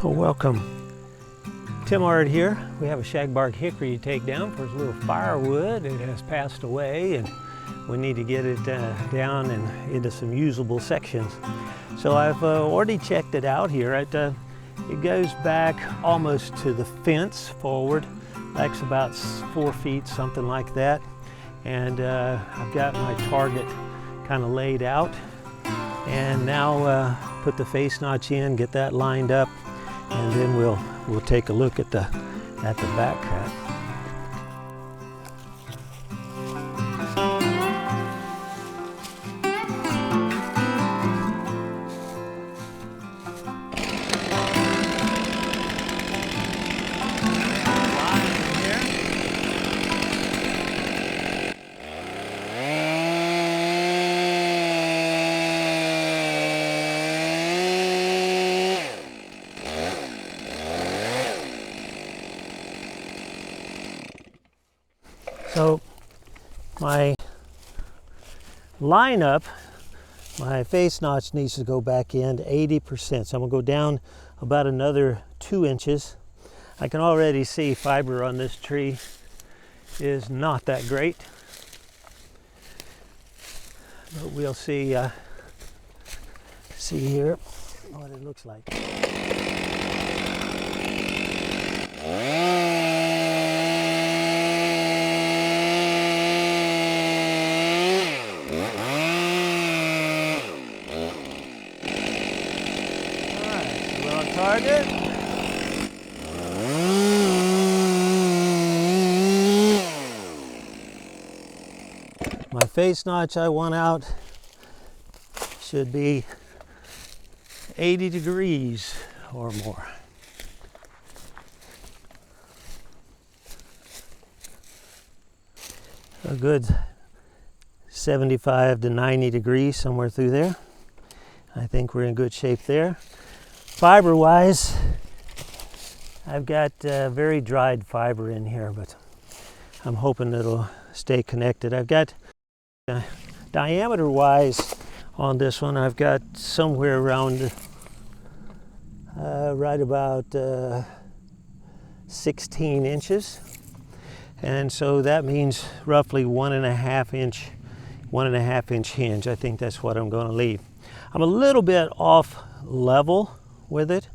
Well, welcome. Tim Ard here. We have a shag bark hickory to take down for his little firewood. It has passed away and we need to get it down and into some usable sections. So I've already checked it out here. It goes back almost to the fence forward. That's about 4 feet, something like that. And I've got my target kind of laid out. And now put the face notch in, get that lined up, and then we'll take a look at the back cut. So my lineup, my face notch needs to go back in to 80%. So I'm gonna go down about another 2 inches. I can already see fiber on this tree is not that great, but we'll see here what it looks like. Target. My face notch I want out should be 80 degrees or more. A good 75 to 90 degrees, somewhere through there. I think we're in good shape there. Fiber wise, I've got very dried fiber in here, but I'm hoping it'll stay connected. I've got diameter wise on this one, I've got somewhere around right about 16 inches. And so that means roughly 1.5 inch hinge. I think that's what I'm going to leave. I'm a little bit off level with it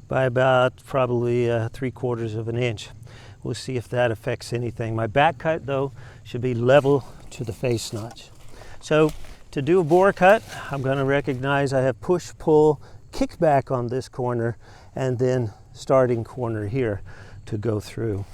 by about probably 3/4 of an inch. We'll see if that affects anything. My back cut though should be level to the face notch. So to do a bore cut, I'm going to recognize I have push, pull, kickback on this corner, and then starting corner here to go through.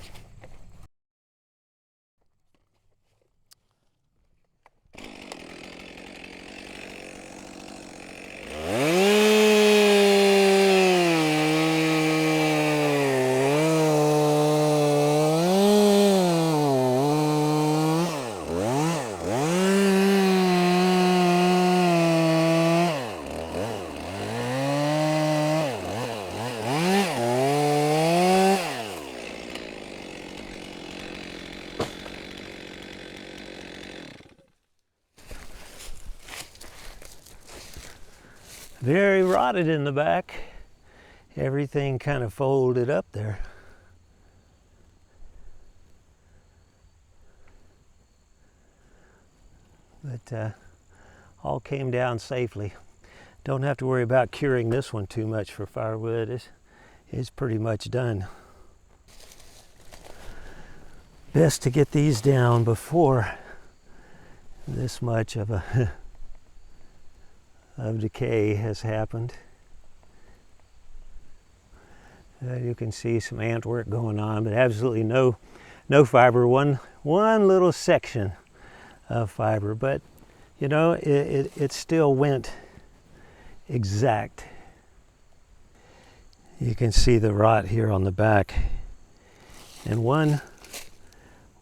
Very rotted in the back. Everything kind of folded up there. But all came down safely. Don't have to worry about curing this one too much for firewood. It's pretty much done. Best to get these down before this much of decay has happened. You can see some ant work going on, but absolutely no fiber. One little section of fiber, but you know it still went exact. You can see the rot here on the back, and one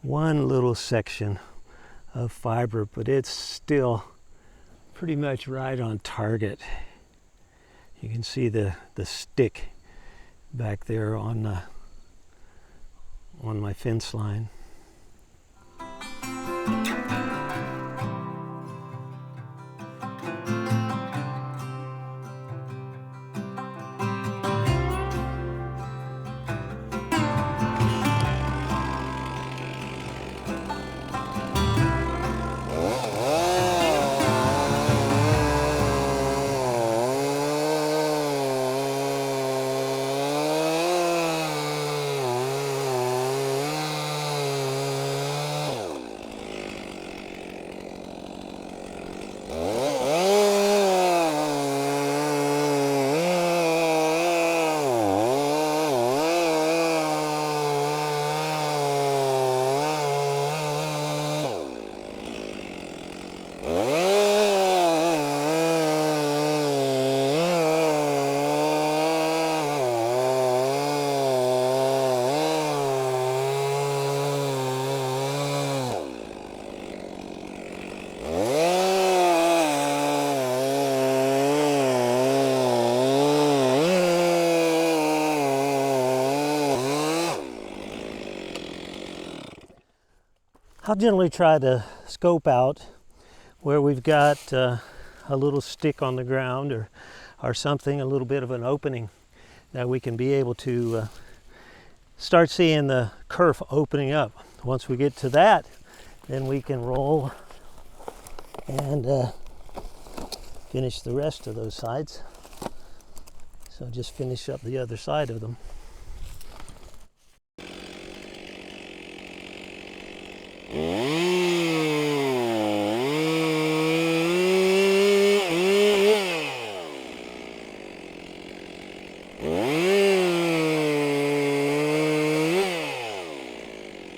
little section of fiber, but it's still pretty much right on target. You can see the stick back there on my fence line. I'll generally try to scope out where we've got a little stick on the ground or something, a little bit of an opening that we can be able to start seeing the kerf opening up. Once we get to that, then we can roll and finish the rest of those sides. So just finish up the other side of them.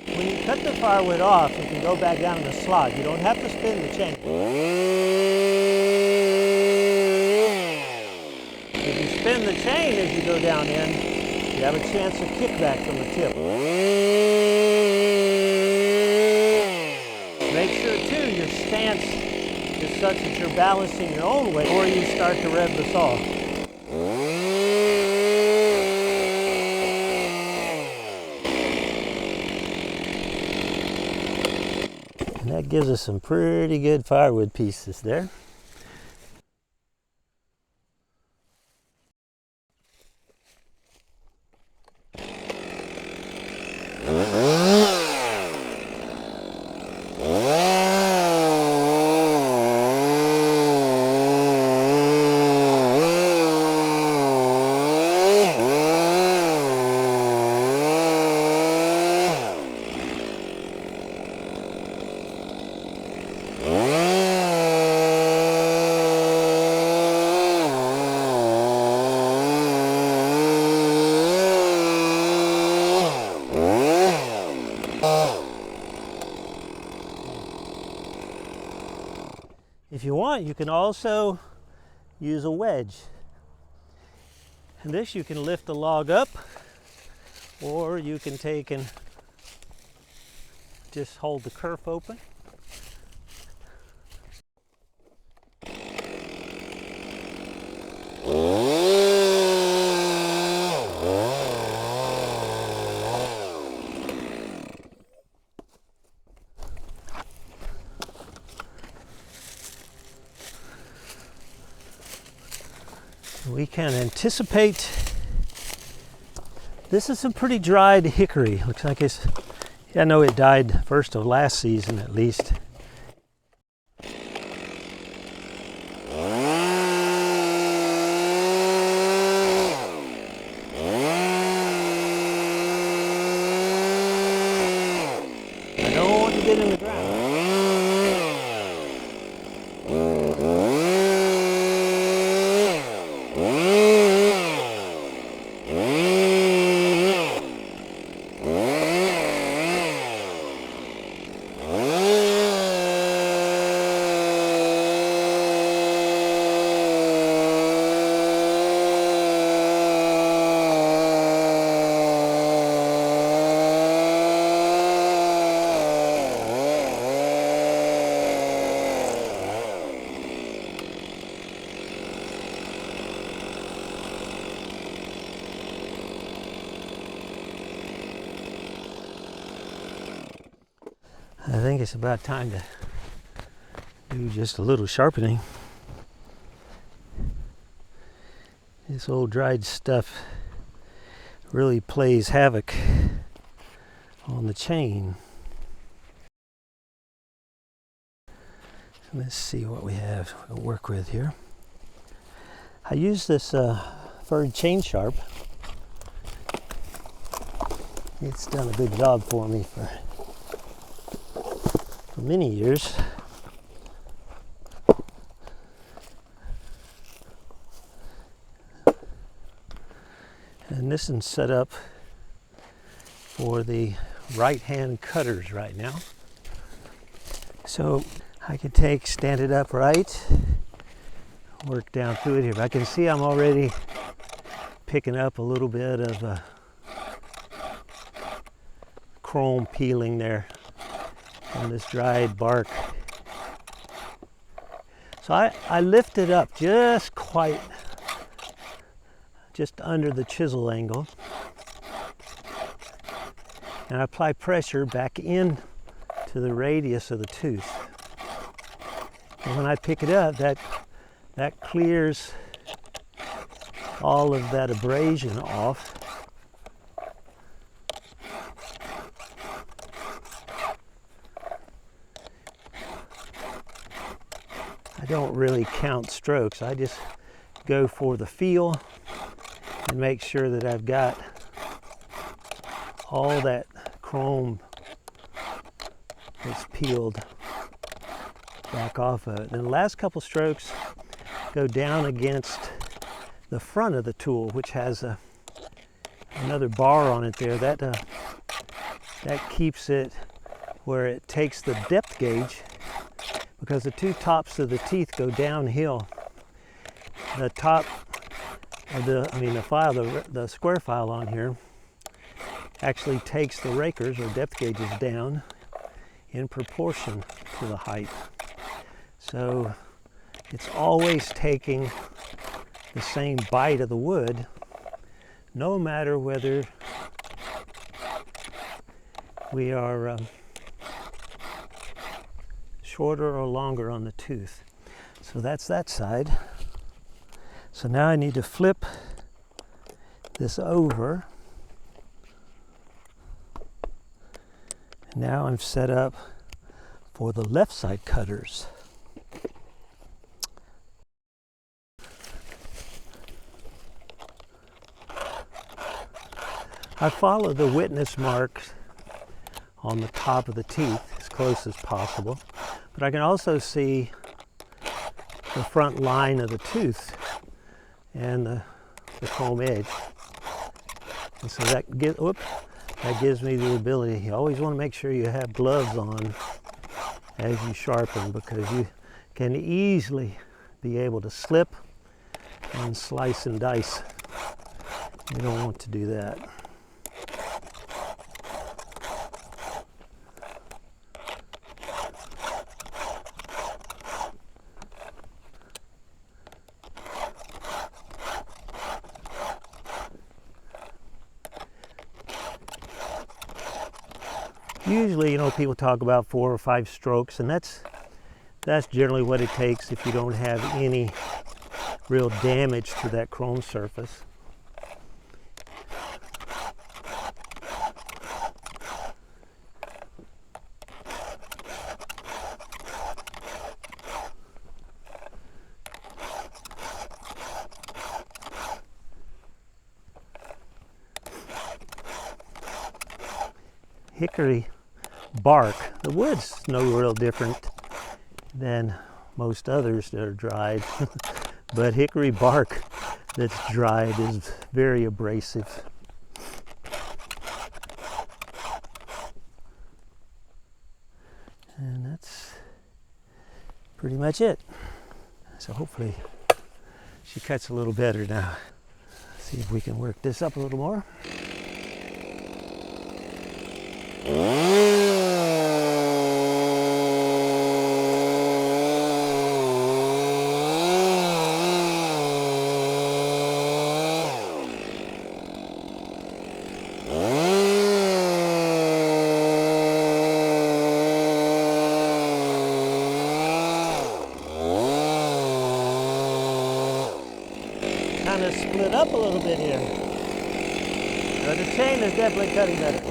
When you cut the firewood off, it can go back down in the slot. You don't have to spin the chain. If you spin the chain as you go down in, you have a chance of kickback from the tip. Make sure too your stance is such that you're balancing your own weight before you start to rev the saw. And that gives us some pretty good firewood pieces there. If you want, you can also use a wedge. And this you can lift the log up, or you can take and just hold the kerf open. We can anticipate, this is some pretty dried hickory. Looks like it's, I know it died first of last season at least. I don't want to get in the ground. I think it's about time to do just a little sharpening. This old dried stuff really plays havoc on the chain. Let's see what we have to work with here. I use this furred chain sharp. It's done a good job for me for many years. And this is set up for the right-hand cutters right now. So I can stand it upright, work down through it here. But I can see I'm already picking up a little bit of chrome peeling there on this dried bark. So I lift it up just under the chisel angle, and I apply pressure back in to the radius of the tooth. And when I pick it up, that clears all of that abrasion off. I don't really count strokes. I just go for the feel and make sure that I've got all that chrome that's peeled back off of it. And the last couple strokes go down against the front of the tool, which has another bar on it there. That keeps it where it takes the depth gauge, because the two tops of the teeth go downhill. The top of the square file on here actually takes the rakers or depth gauges down in proportion to the height. So it's always taking the same bite of the wood, no matter whether we are shorter or longer on the tooth. So that's that side. So now I need to flip this over. Now I'm set up for the left side cutters. I follow the witness marks on the top of the teeth as close as possible, but I can also see the front line of the tooth and the comb edge. And so that gives me the ability. You always want to make sure you have gloves on as you sharpen, because you can easily be able to slip and slice and dice. You don't want to do that. Usually, people talk about 4 or 5 strokes, and that's generally what it takes if you don't have any real damage to that chrome surface. Hickory bark, the wood's no real different than most others that are dried, but hickory bark that's dried is very abrasive. And that's pretty much it. So hopefully she cuts a little better now. Let's see if we can work this up a little more. Kind of split up a little bit here. But the chain is definitely cutting better.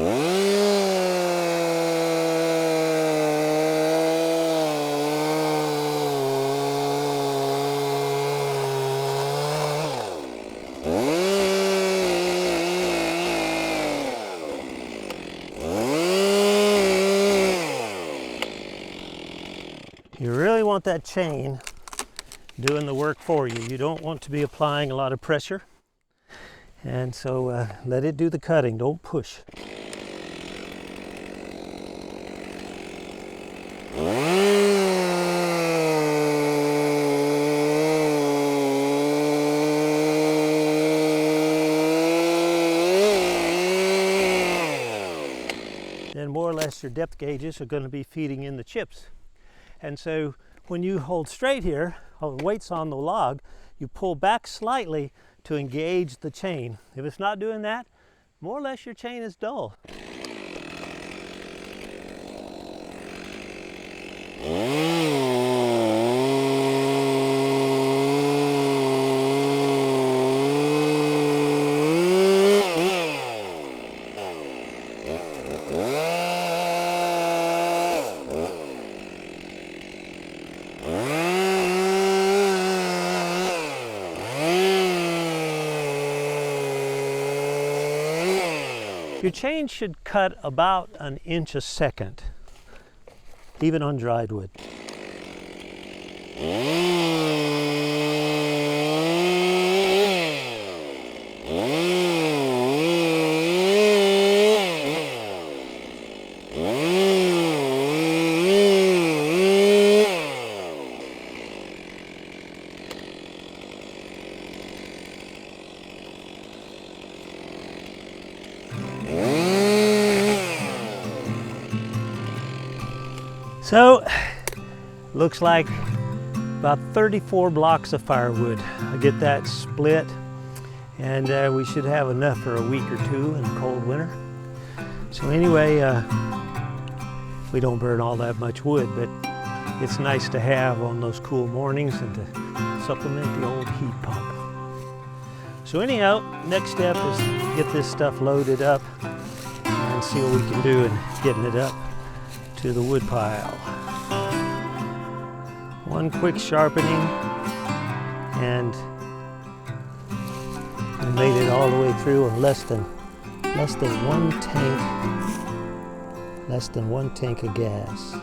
You really want that chain doing the work for you. You don't want to be applying a lot of pressure. And so let it do the cutting, don't push. Then more or less your depth gauges are going to be feeding in the chips. And so when you hold straight here, the weight's on the log, you pull back slightly to engage the chain. If it's not doing that, more or less your chain is dull. Your chain should cut about 1 inch a second, even on dried wood. So, looks like about 34 blocks of firewood. I'll get that split, and we should have enough for a week or two in the cold winter. So anyway, we don't burn all that much wood, but it's nice to have on those cool mornings and to supplement the old heat pump. So anyhow, next step is get this stuff loaded up and see what we can do in getting it up to the wood pile. One quick sharpening, and we made it all the way through in less than 1 tank of gas.